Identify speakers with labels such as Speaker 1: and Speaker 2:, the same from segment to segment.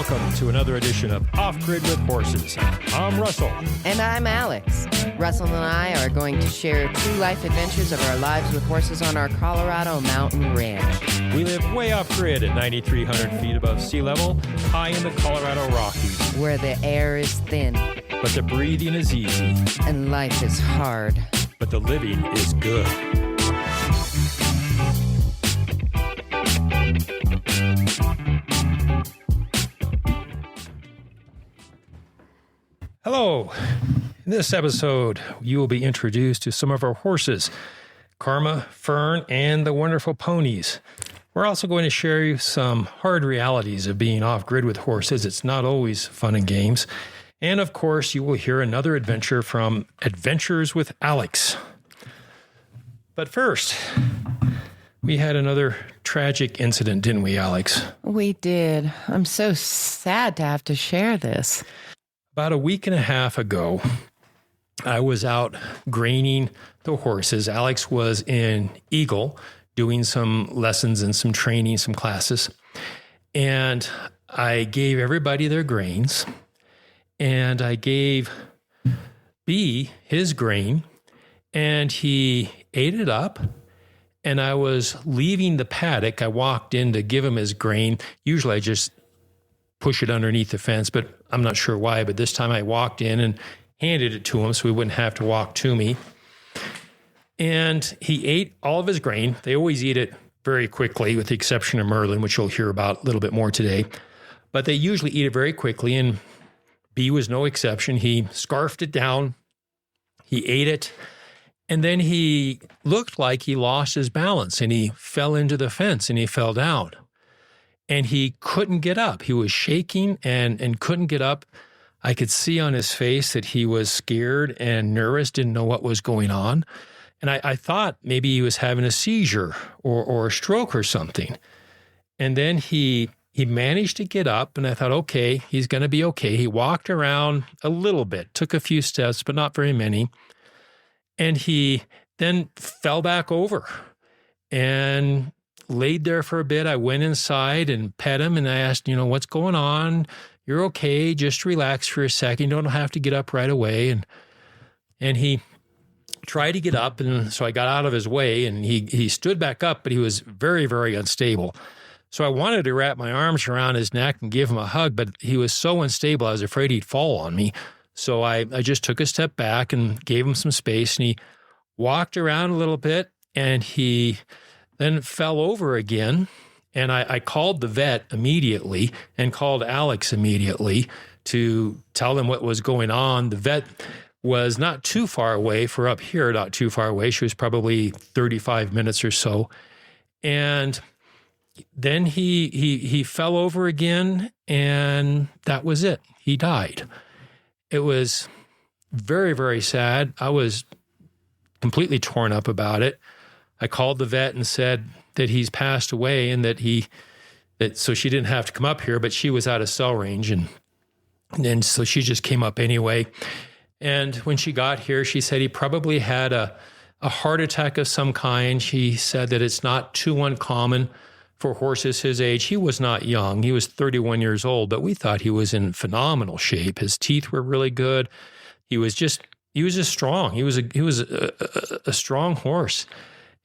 Speaker 1: welcome to another edition of Off Grid with Horses. I'm Russell.
Speaker 2: And I'm Alex. Russell and I are going to share true life adventures of our lives with horses on our Colorado mountain ranch.
Speaker 1: We live way off grid at 9,300 feet above sea level, high in the Colorado Rockies.
Speaker 2: Where the air is thin.
Speaker 1: But the breathing is easy.
Speaker 2: And life is hard.
Speaker 1: But the living is good. Hello. In this episode, you will be introduced to some of our horses, Karma, Fern, and the wonderful ponies. We're also going to share you some hard realities of being off-grid with horses. It's not always fun and games. And of course, you will hear another adventure from Adventures with Alex. But first, we had another tragic incident, didn't we, Alex?
Speaker 2: We did. I'm so sad to have to share this.
Speaker 1: About a week and a half ago, I was out graining the horses. Alex was in Eagle doing some lessons and some training, some classes. And I gave everybody their grains. And I gave B his grain. And he ate it up. And I was leaving the paddock. I walked in to give him his grain. Usually I just push it underneath the fence, but I'm not sure why. But this time I walked in and handed it to him so he wouldn't have to walk to me. And he ate all of his grain. They always eat it very quickly, with the exception of Merlin, which you'll hear about a little bit more today. But they usually eat it very quickly, and B was no exception. He scarfed it down. He ate it. And then he looked like he lost his balance, and he fell into the fence, and he fell down. And he couldn't get up. He was shaking and couldn't get up. I could see on his face that he was scared and nervous, didn't know what was going on. And I thought maybe he was having a seizure or a stroke or something. And then he managed to get up, and I thought, okay, he's going to be okay. He walked around a little bit, took a few steps, but not very many. And he then fell back over and laid there for a bit. I went inside and pet him, and I asked, what's going on? You're okay. Just relax for a second. You don't have to get up right away. And he tried to get up, and so I got out of his way, and he stood back up, but he was very, very unstable. So I wanted to wrap my arms around his neck and give him a hug, but he was so unstable, I was afraid he'd fall on me. So I just took a step back and gave him some space, and he walked around a little bit, and he then fell over again. And I called the vet immediately and called Alex immediately to tell them what was going on. The vet was not too far away for up here, not too far away. She was probably 35 minutes or so. And then he fell over again, and that was it. He died. It was very, very sad. I was completely torn up about it. I called the vet and said that he's passed away, and so she didn't have to come up here, but she was out of cell range. And so she just came up anyway. And when she got here, she said he probably had a heart attack of some kind. She said that it's not too uncommon for horses his age. He was not young. He was 31 years old, but we thought he was in phenomenal shape. His teeth were really good. He was just strong. He was a strong horse.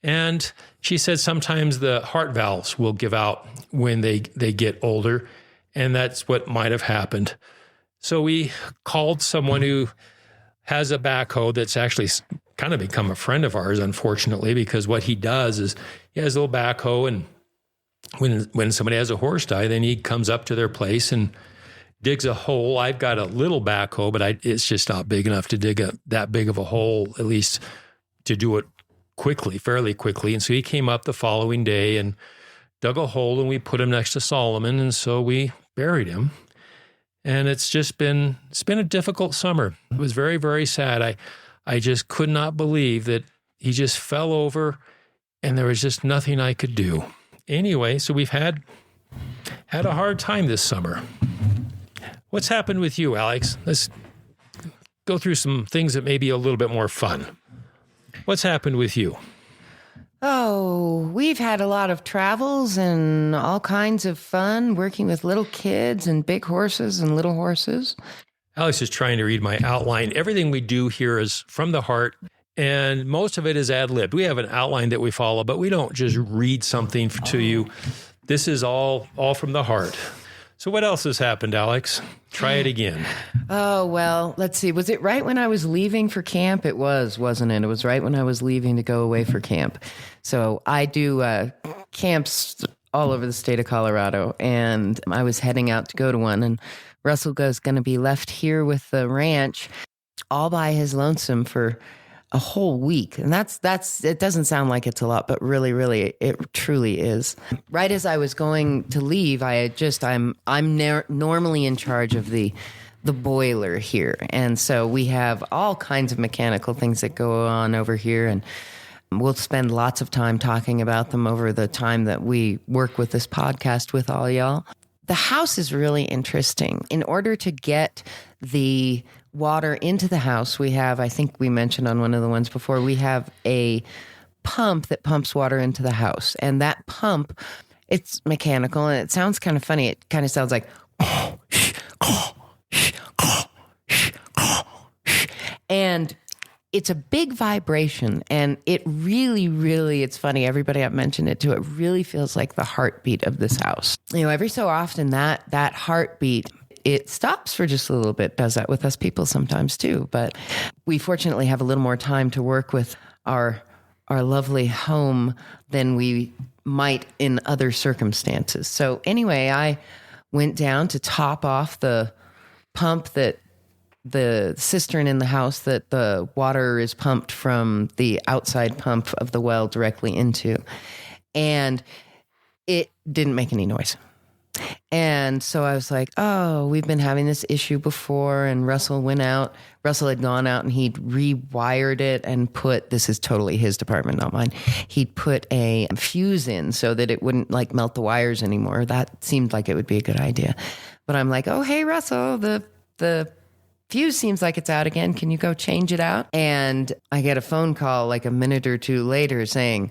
Speaker 1: And she said sometimes the heart valves will give out when they get older, and that's what might have happened. So we called someone who has a backhoe that's actually kind of become a friend of ours, unfortunately, because what he does is he has a little backhoe, and when somebody has a horse die, then he comes up to their place and digs a hole. I've got a little backhoe, but it's just not big enough to dig that big of a hole, at least to do it fairly quickly. And so he came up the following day and dug a hole, and we put him next to Solomon. And so we buried him. And it's been a difficult summer. It was very, very sad. I just could not believe that he just fell over, and there was just nothing I could do. Anyway, so we've had a hard time this summer. What's happened with you, Alex? Let's go through some things that may be a little bit more fun. What's happened with you?
Speaker 2: Oh, we've had a lot of travels and all kinds of fun working with little kids and big horses and little horses.
Speaker 1: Alex is trying to read my outline. Everything we do here is from the heart, and most of it is ad-libbed. We have an outline that we follow, but we don't just read something to you. This is all from the heart. So what else has happened, Alex? Try it again.
Speaker 2: Oh, well, let's see. Was it right when I was leaving for camp? It was, wasn't it? It was right when I was leaving to go away for camp. So I do camps all over the state of Colorado, and I was heading out to go to one, and Russell goes going to be left here with the ranch all by his lonesome for a whole week. And that's it doesn't sound like it's a lot, but really, it truly is. Right as I was going to leave, I'm normally in charge of the boiler here. And so we have all kinds of mechanical things that go on over here, and we'll spend lots of time talking about them over the time that we work with this podcast with all y'all. The house is really interesting. In order to get the water into the house, we have, I think we mentioned on one of the ones before, we have a pump that pumps water into the house. And that pump, it's mechanical, and it sounds kind of funny. It kind of sounds like, and it's a big vibration, and it really, it's funny. Everybody I've mentioned it to, it really feels like the heartbeat of this house. You know, every so often that heartbeat, it stops for just a little bit. Does that with us people sometimes too. But we fortunately have a little more time to work with our lovely home than we might in other circumstances. So anyway, I went down to top off the pump, that the cistern in the house that the water is pumped from the outside pump of the well directly into. And it didn't make any noise. And so I was like, oh, we've been having this issue before. And Russell had gone out and he'd rewired it and this is totally his department, not mine. He'd put a fuse in so that it wouldn't like melt the wires anymore. That seemed like it would be a good idea. But I'm like, oh, hey, Russell, the fuse seems like it's out again. Can you go change it out? And I get a phone call like a minute or two later saying,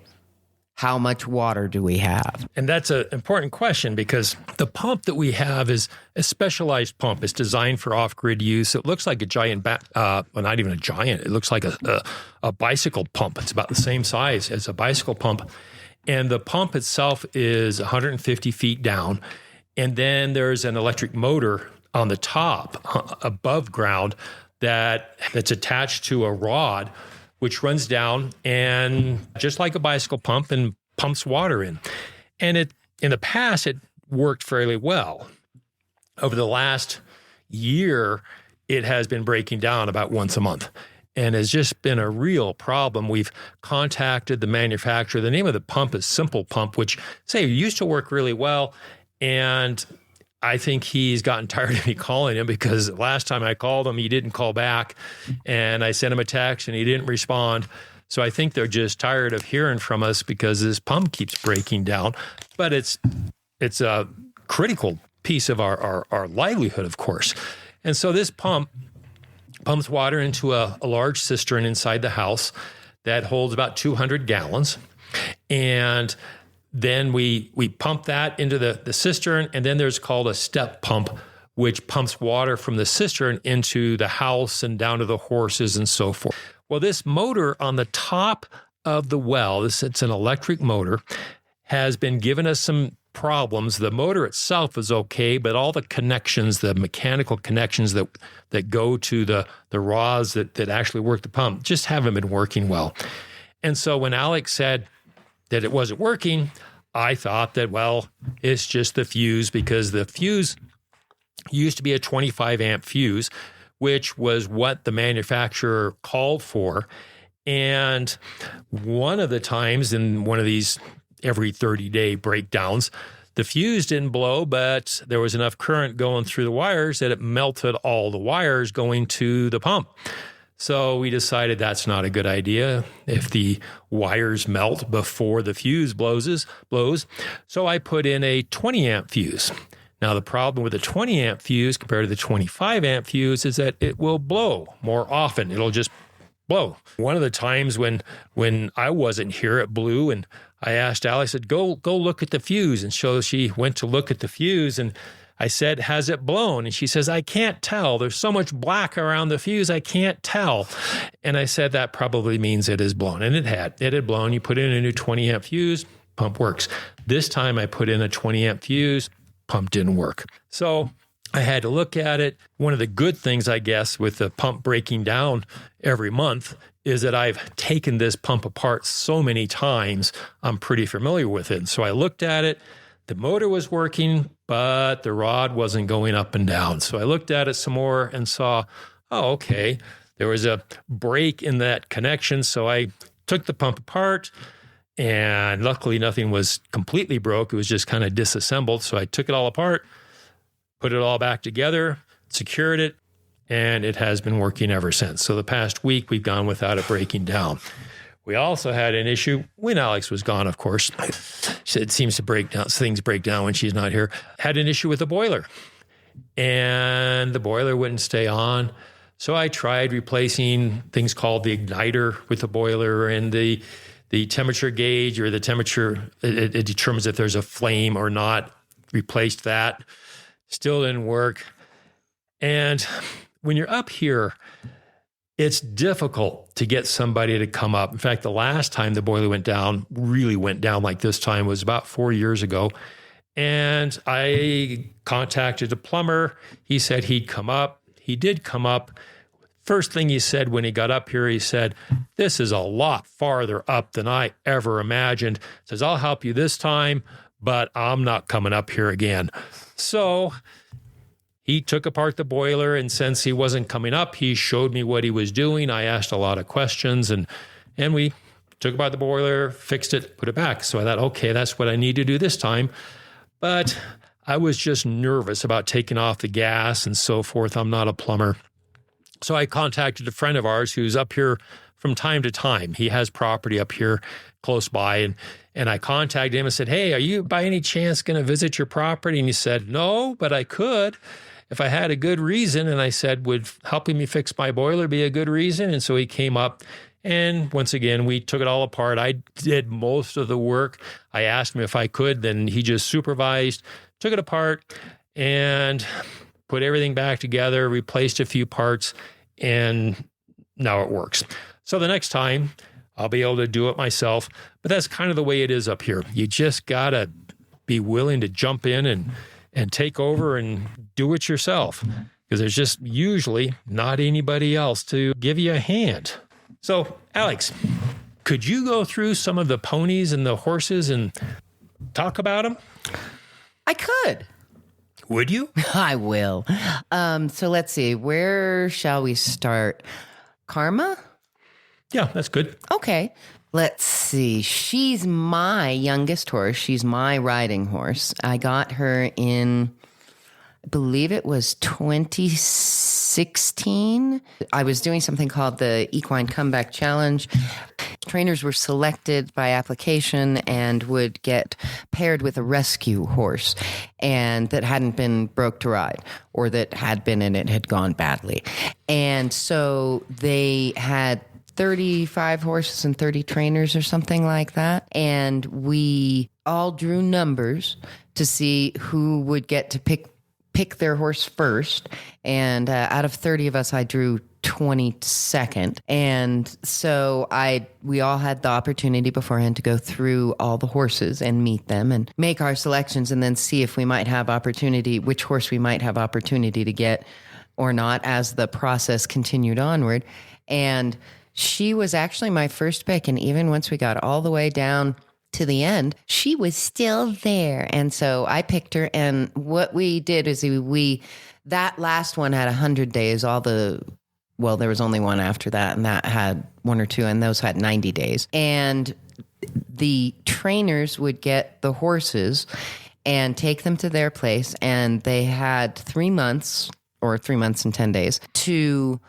Speaker 2: how much water do we have?
Speaker 1: And that's an important question, because the pump that we have is a specialized pump. It's designed for off-grid use. It looks like a giant, well, not even a giant. It looks like a bicycle pump. It's about the same size as a bicycle pump. And the pump itself is 150 feet down. And then there's an electric motor on the top above ground that's attached to a rod, which runs down and just like a bicycle pump and pumps water in. And in the past, it worked fairly well. Over the last year, it has been breaking down about once a month and has just been a real problem. We've contacted the manufacturer. The name of the pump is Simple Pump, which used to work really well. And I think he's gotten tired of me calling him, because last time I called him, he didn't call back, and I sent him a text and he didn't respond. So I think they're just tired of hearing from us because this pump keeps breaking down. But it's a critical piece of our livelihood, of course. And so this pump pumps water into a large cistern inside the house that holds about 200 gallons. And then we pump that into the cistern, and then there's called a step pump, which pumps water from the cistern into the house and down to the horses and so forth. Well, this motor on the top of the well, it's an electric motor, has been giving us some problems. The motor itself is okay, but all the connections, the mechanical connections that go to the rods that actually work the pump, just haven't been working well. And so when Alex said that it wasn't working, I thought that, well, it's just the fuse, because the fuse used to be a 25 amp fuse, which was what the manufacturer called for. And one of the times in one of these every 30-day breakdowns, the fuse didn't blow, but there was enough current going through the wires that it melted all the wires going to the pump. So we decided that's not a good idea if the wires melt before the fuse blows. So I put in a 20 amp fuse. Now, the problem with a 20 amp fuse compared to the 25 amp fuse is that it will blow more often. It'll just blow. One of the times when I wasn't here, it blew, and I asked Alex, I said, go look at the fuse. And so she went to look at the fuse, and I said, has it blown? And she says, I can't tell. There's so much black around the fuse, I can't tell. And I said, that probably means it is blown. And it had blown. You put in a new 20 amp fuse, pump works. This time I put in a 20 amp fuse, pump didn't work. So I had to look at it. One of the good things, I guess, with the pump breaking down every month is that I've taken this pump apart so many times, I'm pretty familiar with it. And so I looked at it. The motor was working, but the rod wasn't going up and down. So I looked at it some more and saw, oh, okay, there was a break in that connection. So I took the pump apart, and luckily nothing was completely broke. It was just kind of disassembled. So I took it all apart, put it all back together, secured it, and it has been working ever since. So the past week, we've gone without it breaking down. We also had an issue when Alex was gone, of course. It seems to break down, things break down when she's not here. Had an issue with the boiler, and the boiler wouldn't stay on. So I tried replacing things called the igniter with the boiler, and the temperature gauge, or the temperature, it determines if there's a flame or not. Replaced that. Still didn't work. And when you're up here, it's difficult to get somebody to come up. In fact, the last time the boiler really went down like this time, was about 4 years ago. And I contacted a plumber. He said he'd come up. He did come up. First thing he said when he got up here, he said, this is a lot farther up than I ever imagined. He says, I'll help you this time, but I'm not coming up here again. So he took apart the boiler, and since he wasn't coming up, he showed me what he was doing. I asked a lot of questions, and we took apart the boiler, fixed it, put it back. So I thought, okay, that's what I need to do this time. But I was just nervous about taking off the gas and so forth. I'm not a plumber. So I contacted a friend of ours who's up here from time to time. He has property up here close by, and I contacted him and said, hey, are you by any chance going to visit your property? And he said, no, but I could if I had a good reason. And I said, would helping me fix my boiler be a good reason? And so he came up, and once again, we took it all apart. I did most of the work. I asked him if I could, then he just supervised, took it apart, and put everything back together, replaced a few parts, and now it works. So the next time, I'll be able to do it myself. But that's kind of the way it is up here. You just got to be willing to jump in and take over and do it yourself, because there's just usually not anybody else to give you a hand. So, Alex, could you go through some of the ponies and the horses and talk about them?
Speaker 2: I could.
Speaker 1: Would you?
Speaker 2: I will. So let's see. Where shall we start? Karma?
Speaker 1: Yeah, that's good.
Speaker 2: Okay. Let's see. She's my youngest horse. She's my riding horse. I got her in, I believe it was 2016. I was doing something called the Equine Comeback Challenge. Trainers were selected by application and would get paired with a rescue horse, and that hadn't been broke to ride, or that had been and it had gone badly. And so they had 35 horses and 30 trainers or something like that. And we all drew numbers to see who would get to pick their horse first. And out of 30 of us, I drew 22nd. And so we all had the opportunity beforehand to go through all the horses and meet them and make our selections, and then see if we might have opportunity, which horse we might have opportunity to get or not as the process continued onward. And she was actually my first pick. And even once we got all the way down to the end, she was still there. And so I picked her. And what we did is that last one had 100 days. There was only one after that, and that had one or two, and those had 90 days. And the trainers would get the horses and take them to their place. And they had 3 months, or 3 months and 10 days, to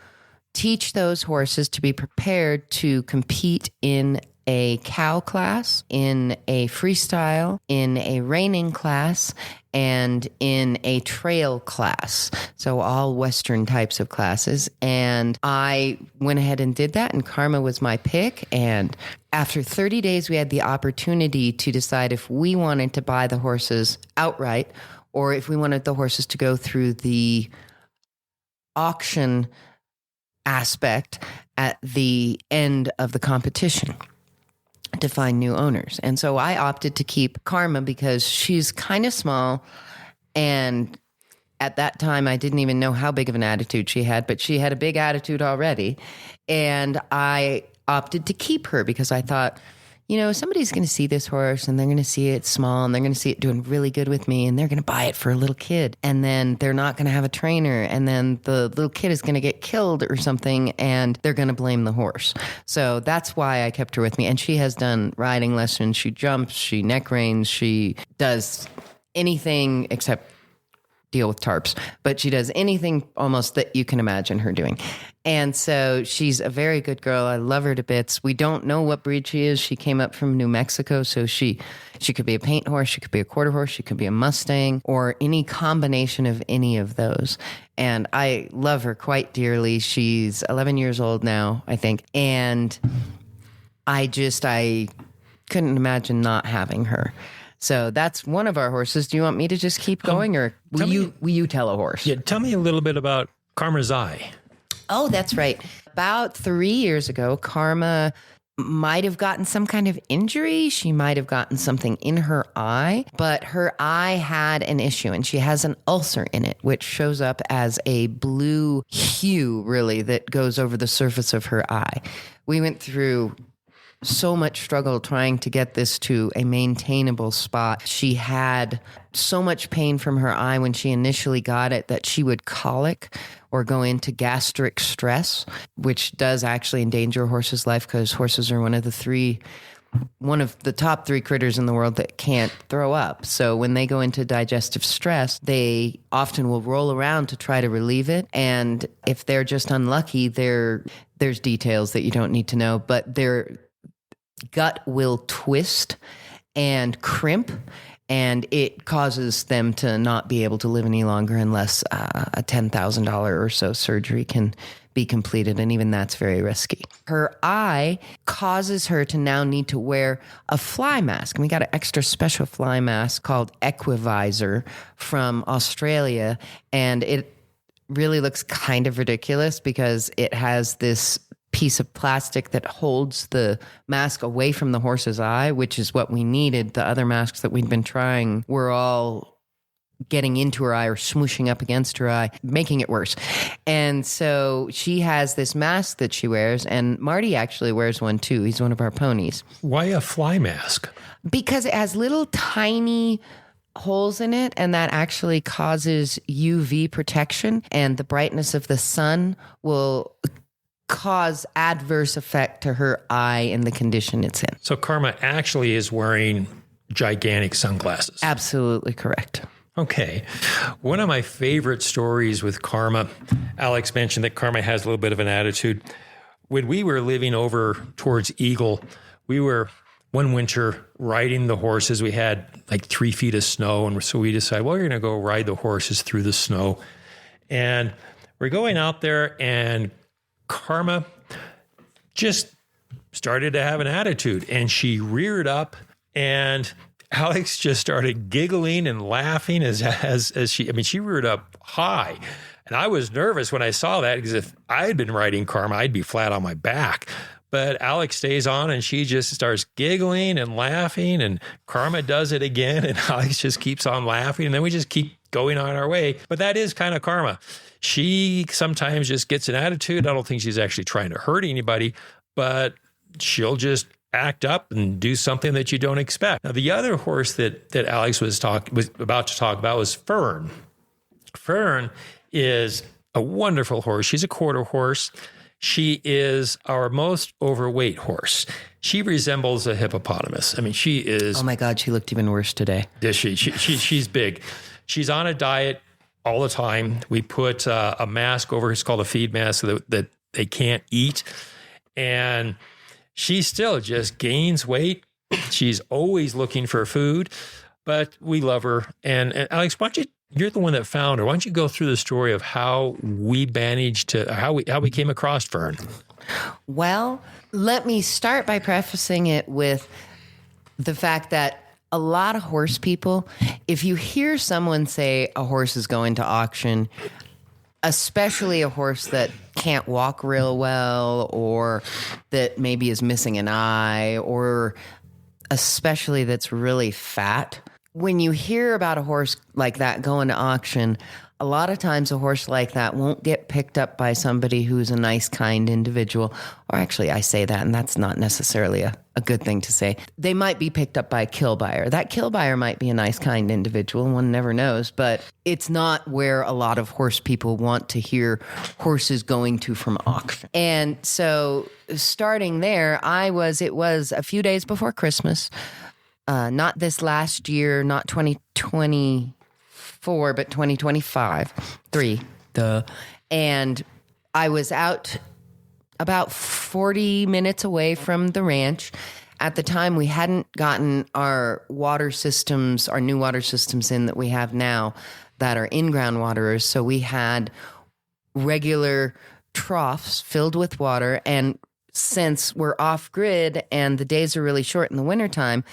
Speaker 2: teach those horses to be prepared to compete in a cow class, in a freestyle, in a reining class, and in a trail class. So all Western types of classes. And I went ahead and did that, and Karma was my pick. And after 30 days, we had the opportunity to decide if we wanted to buy the horses outright or if we wanted the horses to go through the auction aspect at the end of the competition to find new owners. And so I opted to keep Karma because she's kind of small, and at that time I didn't even know how big of an attitude she had, but she had a big attitude already. And I opted to keep her because I thought, you know, somebody's going to see this horse and they're going to see it small and they're going to see it doing really good with me, and they're going to buy it for a little kid, and then they're not going to have a trainer, and then the little kid is going to get killed or something, and they're going to blame the horse. So that's why I kept her with me. And she has done riding lessons. She jumps, she neck reins, she does anything except deal with tarps, but she does anything almost that you can imagine her doing. And so she's a very good girl. I love her to bits. We don't know what breed she is. She came up from New Mexico, so she could be a paint horse, she could be a quarter horse, she could be a Mustang, or any combination of any of those. And I love her quite dearly. She's 11 years old now, I think. And I couldn't imagine not having her. So that's one of our horses. Do you want me to just keep going, or will you tell a horse?
Speaker 1: Yeah, tell me a little bit about Karma's eye.
Speaker 2: Oh, that's right. About 3 years ago, Karma might have gotten some kind of injury. She might have gotten something in her eye, but her eye had an issue, and she has an ulcer in it, which shows up as a blue hue, really, that goes over the surface of her eye. We went through so much struggle trying to get this to a maintainable spot. She had so much pain from her eye when she initially got it that she would colic or go into gastric stress, which does actually endanger a horse's life because horses are one of the top 3 critters in the world that can't throw up. So when they go into digestive stress, they often will roll around to try to relieve it. And if they're just unlucky, there's details that you don't need to know, but their gut will twist and crimp, and it causes them to not be able to live any longer unless a $10,000 or so surgery can be completed, and even that's very risky. Her eye causes her to now need to wear a fly mask, and we got an extra special fly mask called Equivisor from Australia, and it really looks kind of ridiculous because it has this piece of plastic that holds the mask away from the horse's eye, which is what we needed. The other masks that we'd been trying were all getting into her eye or smooshing up against her eye, making it worse. And so she has this mask that she wears, and Marty actually wears one too. He's one of our ponies.
Speaker 1: Why a fly mask?
Speaker 2: Because it has little tiny holes in it, and that actually causes UV protection, and the brightness of the sun will cause adverse effect to her eye and the condition it's in.
Speaker 1: So Karma actually is wearing gigantic sunglasses.
Speaker 2: Absolutely correct.
Speaker 1: Okay. One of my favorite stories with Karma, Alex mentioned that Karma has a little bit of an attitude. When we were living over towards Eagle, we were one winter riding the horses. We had like 3 feet of snow, and so we decided, well, we're going to go ride the horses through the snow. And we're going out there, and Karma just started to have an attitude, and she reared up, and Alex just started giggling and laughing as she reared up high. And I was nervous when I saw that, because if I had been riding Karma, I'd be flat on my back. But Alex stays on, and she just starts giggling and laughing, and Karma does it again, and Alex just keeps on laughing, and then we just keep going on our way. But that is kind of Karma. She sometimes just gets an attitude. I don't think she's actually trying to hurt anybody, but she'll just act up and do something that you don't expect. Now, the other horse that Alex was about to talk about was Fern. Fern is a wonderful horse. She's a quarter horse. She is our most overweight horse. She resembles a hippopotamus. I mean, she is.
Speaker 2: Oh my God, she looked even worse today.
Speaker 1: Does she? She's big. She's on a diet all the time. We put a mask over her. It's called a feed mask so that they can't eat. And she still just gains weight. She's always looking for food, but we love her. And Alex, you're the one that found her. Why don't you go through the story of how we managed to, how we came across Fern?
Speaker 2: Well, let me start by prefacing it with the fact that a lot of horse people, if you hear someone say a horse is going to auction, especially a horse that can't walk real well or that maybe is missing an eye or especially that's really fat, when you hear about a horse like that going to auction, a lot of times a horse like that won't get picked up by somebody who's a nice, kind individual. Or actually, I say that, and that's not necessarily a good thing to say. They might be picked up by a kill buyer. That kill buyer might be a nice, kind individual. One never knows. But it's not where a lot of horse people want to hear horses going to from auction. And so starting there, it was a few days before Christmas. Not this last year, not 2024, but 2025, And I was out about 40 minutes away from the ranch. At the time, we hadn't gotten our water systems, our new water systems in that we have now that are in-ground waterers. So we had regular troughs filled with water, and since we're off grid and the days are really short in the wintertime,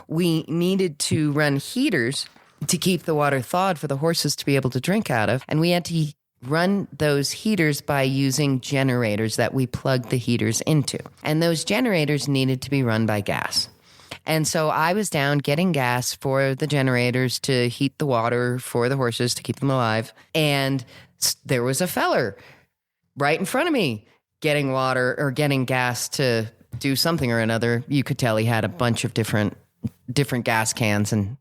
Speaker 2: we needed to run heaters to keep the water thawed for the horses to be able to drink out of. And we had to run those heaters by using generators that we plugged the heaters into. And those generators needed to be run by gas. And so I was down getting gas for the generators to heat the water for the horses to keep them alive. And there was a feller right in front of me getting water or getting gas to do something or another. You could tell he had a bunch of different gas cans, and,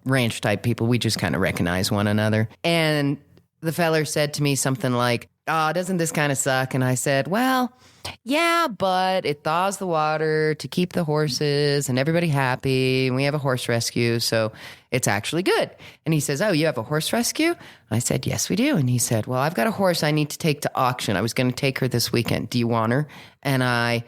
Speaker 2: ranch type people, we just kind of recognize one another. And the feller said to me something like, "Oh, doesn't this kind of suck?" And I said, "Well, yeah, but it thaws the water to keep the horses and everybody happy. And we have a horse rescue, so it's actually good." And he says, "Oh, you have a horse rescue?" I said, "Yes, we do." And he said, "Well, I've got a horse I need to take to auction. I was going to take her this weekend. Do you want her?" And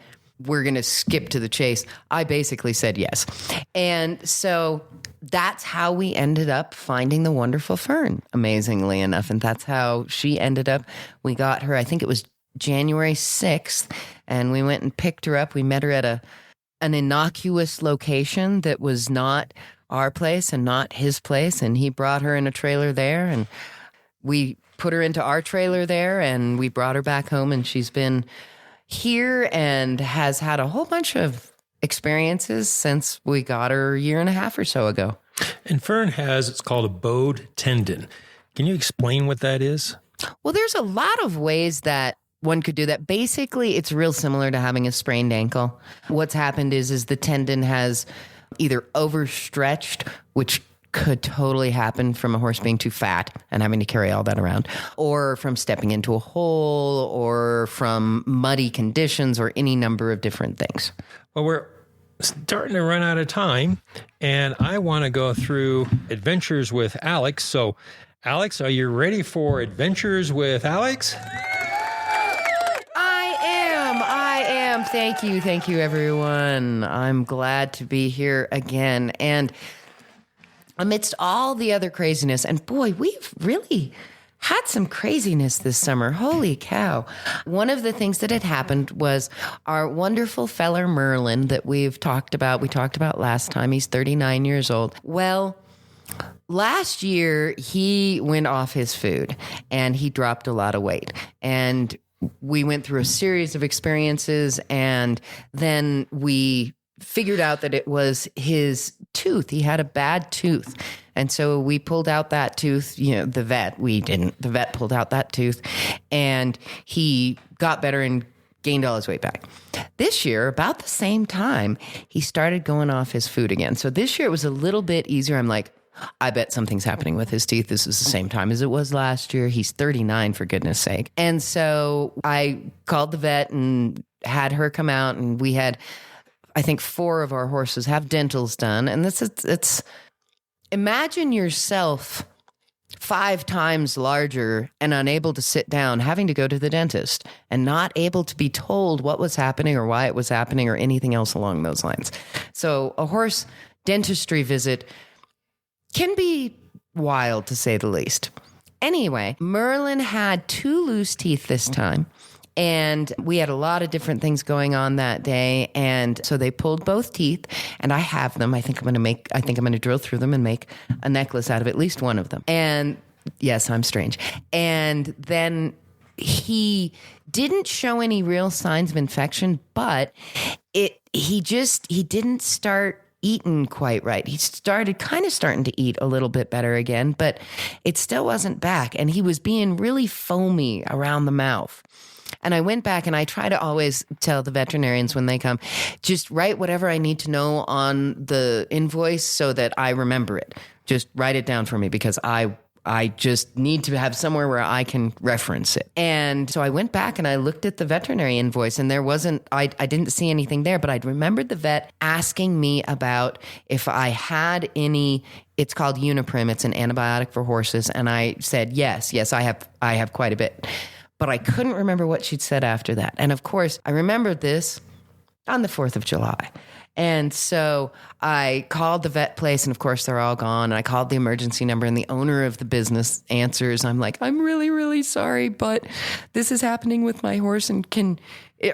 Speaker 2: we're going to skip to the chase. I basically said yes. And so that's how we ended up finding the wonderful Fern, amazingly enough. And that's how she ended up. We got her, I think it was January 6th, and we went and picked her up. We met her at an innocuous location that was not our place and not his place. And he brought her in a trailer there, and we put her into our trailer there, and we brought her back home, and she's been here and has had a whole bunch of experiences since we got her a year and a half or so ago.
Speaker 1: And Fern it's called a bowed tendon. Can you explain what that is?
Speaker 2: Well, there's a lot of ways that one could do that. Basically, it's real similar to having a sprained ankle. What's happened is the tendon has either overstretched, which could totally happen from a horse being too fat and having to carry all that around, or from stepping into a hole, or from muddy conditions, or any number of different things.
Speaker 1: Well, we're starting to run out of time, and I want to go through Adventures with Alex. So, Alex, are you ready for Adventures with Alex?
Speaker 2: I am. Thank you, everyone. I'm glad to be here again. And amidst all the other craziness, and boy, we've really had some craziness this summer. Holy cow. One of the things that had happened was our wonderful feller Merlin that we talked about last time. He's 39 years old. Well, last year he went off his food and he dropped a lot of weight. And we went through a series of experiences, and then we figured out that it was his tooth. He had a bad tooth. And so we pulled out that tooth, the vet pulled out that tooth, and he got better and gained all his weight back. This year, about the same time, he started going off his food again. So this year it was a little bit easier. I'm like, I bet something's happening with his teeth. This is the same time as it was last year. He's 39, for goodness sake. And so I called the vet and had her come out, and we had, I think, 4 of our horses have dentals done. And it's imagine yourself 5 times larger and unable to sit down, having to go to the dentist and not able to be told what was happening or why it was happening or anything else along those lines. So a horse dentistry visit can be wild, to say the least. Anyway, Merlin had 2 loose teeth this time. And we had a lot of different things going on that day. And so they pulled both teeth, and I have them. I think I'm going to drill through them and make a necklace out of at least one of them. And yes, I'm strange. And then he didn't show any real signs of infection, but he didn't start eating quite right. He started starting to eat a little bit better again, but it still wasn't back. And he was being really foamy around the mouth. And I went back and I try to always tell the veterinarians when they come, just write whatever I need to know on the invoice so that I remember it. Just write it down for me because I just need to have somewhere where I can reference it. And so I went back and I looked at the veterinary invoice, and I didn't see anything there, but I'd remembered the vet asking me about if I had any. It's called Uniprim. It's an antibiotic for horses. And I said, yes, I have quite a bit. But I couldn't remember what she'd said after that. And of course, I remembered this on the 4th of July. And so I called the vet place, and of course they're all gone. And I called the emergency number, and the owner of the business answers. I'm like, I'm really, really sorry, but this is happening with my horse. And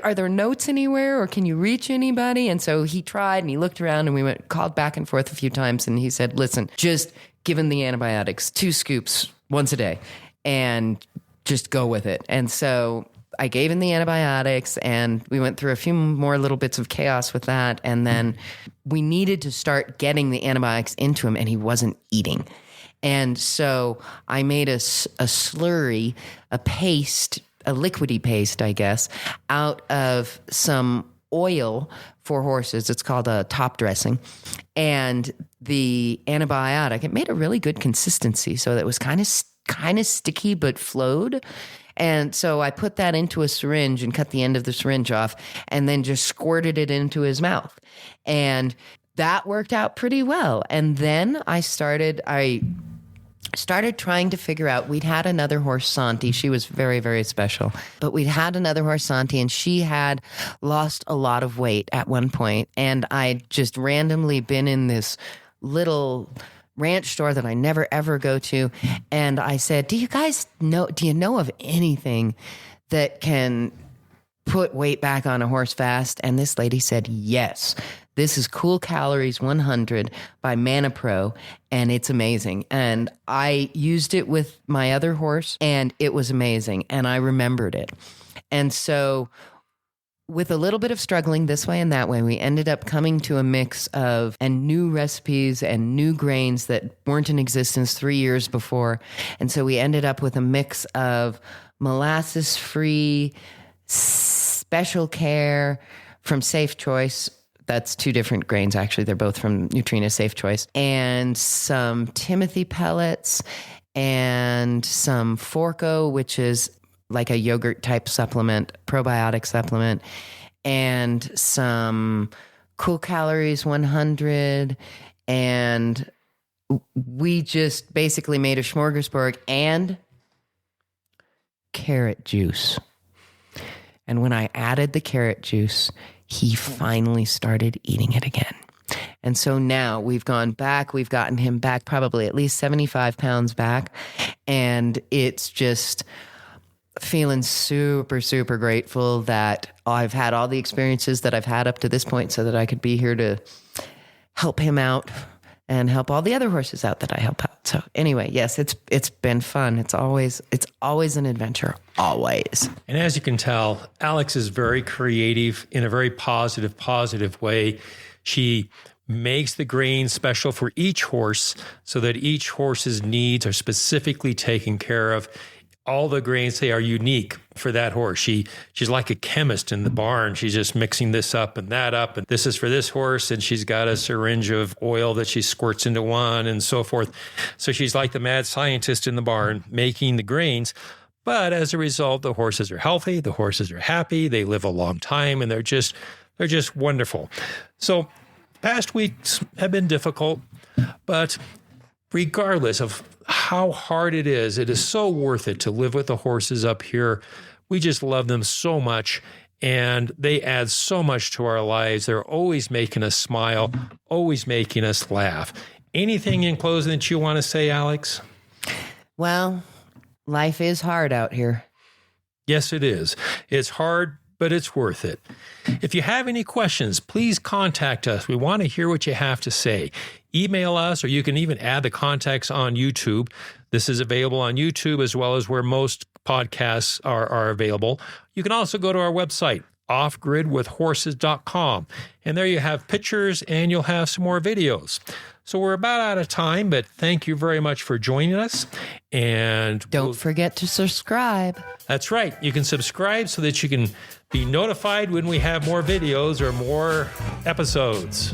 Speaker 2: are there notes anywhere, or can you reach anybody? And so he tried, and he looked around, and we called back and forth a few times. And he said, listen, just give him the antibiotics, 2 scoops once a day, and just go with it. And so I gave him the antibiotics, and we went through a few more little bits of chaos with that. And then we needed to start getting the antibiotics into him, and he wasn't eating. And so I made a slurry, a paste, a liquidy paste, I guess, out of some oil for horses. It's called a top dressing. And the antibiotic, it made a really good consistency. So that was kind of sticky, but flowed. And so I put that into a syringe and cut the end of the syringe off and then just squirted it into his mouth. And that worked out pretty well. And then I started trying to figure out, we'd had another horse, Santi. She was very, very special. But we'd had another horse, Santi, and she had lost a lot of weight at one point. And I'd just randomly been in this little ranch store that I never ever go to. And I said, do you know of anything that can put weight back on a horse fast? And this lady said, yes. This is Cool Calories 100 by ManaPro, and it's amazing. And I used it with my other horse, and it was amazing, and I remembered it. And so with a little bit of struggling this way and that way, we ended up coming to a mix of new recipes and new grains that weren't in existence 3 years before. And so we ended up with a mix of molasses-free, special care from Safe Choice. That's 2 different grains, actually. They're both from Nutrina Safe Choice. And some Timothy pellets and some Forco, which is like a yogurt type supplement, probiotic supplement, and some Cool Calories 100. And we just basically made a smorgasbord and carrot juice. And when I added the carrot juice, he finally started eating it again. And so now we've gone back, we've gotten him back probably at least 75 pounds back. And it's just feeling super, super grateful that I've had all the experiences that I've had up to this point so that I could be here to help him out and help all the other horses out that I help out. So anyway, yes, it's been fun. It's always an adventure, always.
Speaker 1: And as you can tell, Alecz is very creative in a very positive way. She makes the grains special for each horse so that each horse's needs are specifically taken care of. All the grains, they are unique for that horse. She's like a chemist in the barn. She's just mixing this up and that up. And this is for this horse. And she's got a syringe of oil that she squirts into one and so forth. So she's like the mad scientist in the barn making the grains. But as a result, the horses are healthy. The horses are happy. They live a long time, and they're just wonderful. So past weeks have been difficult, but regardless of how hard it is. It is so worth it to live with the horses up here. We just love them so much, and they add so much to our lives. They're always making us smile, always making us laugh. Anything in closing that you want to say, Alex?
Speaker 2: Well, life is hard out here.
Speaker 1: Yes, it is. It's hard, but it's worth it. If you have any questions, please contact us. We want to hear what you have to say. Email us, or you can even add the contacts on YouTube. This is available on YouTube as well as where most podcasts are available. You can also go to our website, offgridwithhorses.com. And there you have pictures and you'll have some more videos. So we're about out of time, but thank you very much for joining us. And
Speaker 2: don't forget to subscribe.
Speaker 1: That's right. You can subscribe so that you can be notified when we have more videos or more episodes.